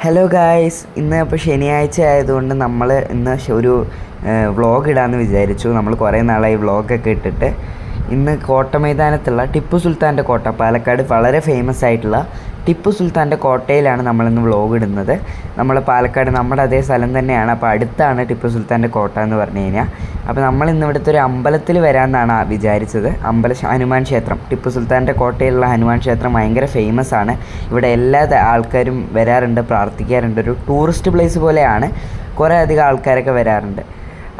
Hello guys, ഇന്ന് ഇപ്പോൾ ശനിയാഴ്ച ആയതുകൊണ്ട് നമ്മൾ ഇന്ന് ഒരു വ്ളോഗ് ഇടാമെന്ന് വിചാരിച്ചു. നമ്മൾ കുറേ നാളായി വ്ളോഗൊക്കെ ഇട്ടിട്ട്. ഇന്ന് കോട്ട മൈതാനത്തുള്ള ടിപ്പു സുൽത്താൻ്റെ കോട്ട, പാലക്കാട് വളരെ ഫേമസ് ആയിട്ടുള്ള ടിപ്പു സുൽത്താൻ്റെ കോട്ടയിലാണ് നമ്മളിന്ന് വ്ളോഗ് ഇടുന്നത്. നമ്മൾ പാലക്കാട് നമ്മുടെ അതേ സ്ഥലം തന്നെയാണ്, അപ്പോൾ അടുത്താണ് ടിപ്പു സുൽത്താൻ്റെ കോട്ട എന്ന് പറഞ്ഞു കഴിഞ്ഞാൽ. അപ്പോൾ നമ്മൾ ഇന്ന് ഇവിടുത്തെ ഒരു അമ്പലത്തിൽ വരാമെന്നാണ് വിചാരിച്ചത്. ഹനുമാൻ ക്ഷേത്രം, ടിപ്പു സുൽത്താൻ്റെ കോട്ടയിലുള്ള ഹനുമാൻ ക്ഷേത്രം ഭയങ്കര ഫേമസ് ആണ്. ഇവിടെ എല്ലാ ആൾക്കാരും വരാറുണ്ട്, പ്രാർത്ഥിക്കാറുണ്ട്. ഒരു ടൂറിസ്റ്റ് പ്ലേസ് പോലെയാണ്, കുറേ അധികം ആൾക്കാരൊക്കെ വരാറുണ്ട്.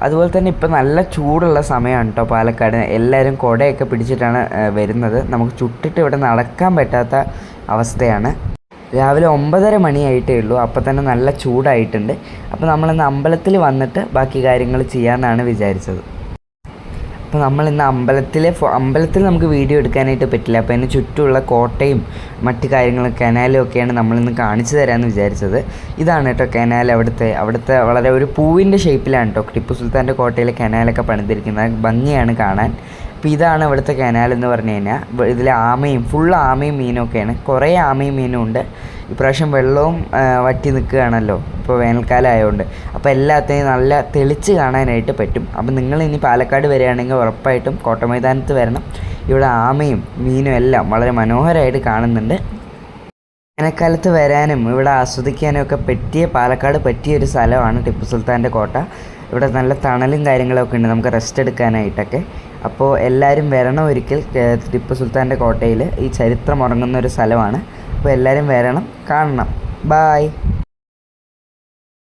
അതുപോലെ തന്നെ ഇപ്പോൾ നല്ല ചൂടുള്ള സമയമാണ് കേട്ടോ പാലക്കാട്. എല്ലാവരും കുടയൊക്കെ പിടിച്ചിട്ടാണ് വരുന്നത്. നമുക്ക് ചുട്ടിട്ട് ഇവിടെ നടക്കാൻ പറ്റാത്ത അവസ്ഥയാണ്. രാവിലെ 9:30 മണിയായിട്ടേ ഉള്ളൂ, അപ്പോൾ തന്നെ നല്ല ചൂടായിട്ടുണ്ട്. അപ്പോൾ നമ്മളിന്ന് അമ്പലത്തിൽ വന്നിട്ട് ബാക്കി കാര്യങ്ങൾ ചെയ്യാമെന്നാണ് വിചാരിച്ചത്. അപ്പോൾ നമ്മളിന്ന് അമ്പലത്തിൽ നമുക്ക് വീഡിയോ എടുക്കാനായിട്ട് പറ്റില്ല. അപ്പോൾ അതിന് ചുറ്റുമുള്ള കോട്ടയും മറ്റു കാര്യങ്ങളും കനാലും ഒക്കെയാണ് നമ്മളിന്ന് കാണിച്ചു തരാമെന്ന് വിചാരിച്ചത്. ഇതാണ് കേട്ടോ കനാൽ. അവിടുത്തെ വളരെ ഒരു പൂവിൻ്റെ ഷേപ്പിലാണ് കേട്ടോ ടിപ്പു സുൽത്താൻ്റെ കോട്ടയിലെ കനാലൊക്കെ പണിതിരിക്കുന്നത്. ഭംഗിയാണ് കാണാൻ. അപ്പോൾ ഇതാണ് ഇവിടുത്തെ കനാൽ എന്ന് പറഞ്ഞു കഴിഞ്ഞാൽ. ഇതിൽ ഫുൾ ആമയും മീനും ഒക്കെയാണ്. കുറേ ആമയും മീനും ഉണ്ട്. ഇപ്രാവശ്യം വെള്ളവും വറ്റി നിൽക്കുകയാണല്ലോ, ഇപ്പോൾ വേനൽക്കാലം ആയതുകൊണ്ട്. അപ്പോൾ എല്ലാത്തിനെയും നല്ല തെളിച്ച് കാണാനായിട്ട് പറ്റും. അപ്പോൾ നിങ്ങൾ ഇനി പാലക്കാട് വരികയാണെങ്കിൽ ഉറപ്പായിട്ടും കോട്ട മൈതാനത്ത് വരണം. ഇവിടെ ആമയും മീനും എല്ലാം വളരെ മനോഹരമായിട്ട് കാണുന്നുണ്ട്. വേനൽക്കാലത്ത് വരാനും ഇവിടെ ആസ്വദിക്കാനും ഒക്കെ പാലക്കാട് പറ്റിയ ഒരു സ്ഥലമാണ് ടിപ്പു സുൽത്താൻ്റെ കോട്ട. ഇവിടെ നല്ല തണലും കാര്യങ്ങളൊക്കെ ഉണ്ട് നമുക്ക് റെസ്റ്റ് എടുക്കാനായിട്ടൊക്കെ. അപ്പോൾ എല്ലാവരും വരണം ഒരിക്കൽ ടിപ്പു സുൽത്താൻ്റെ കോട്ടയിൽ. ഈ ചരിത്രം ഉറങ്ങുന്ന ഒരു സ്ഥലമാണ്. അപ്പോൾ എല്ലാവരും വരണം, കാണണം. ബായ്.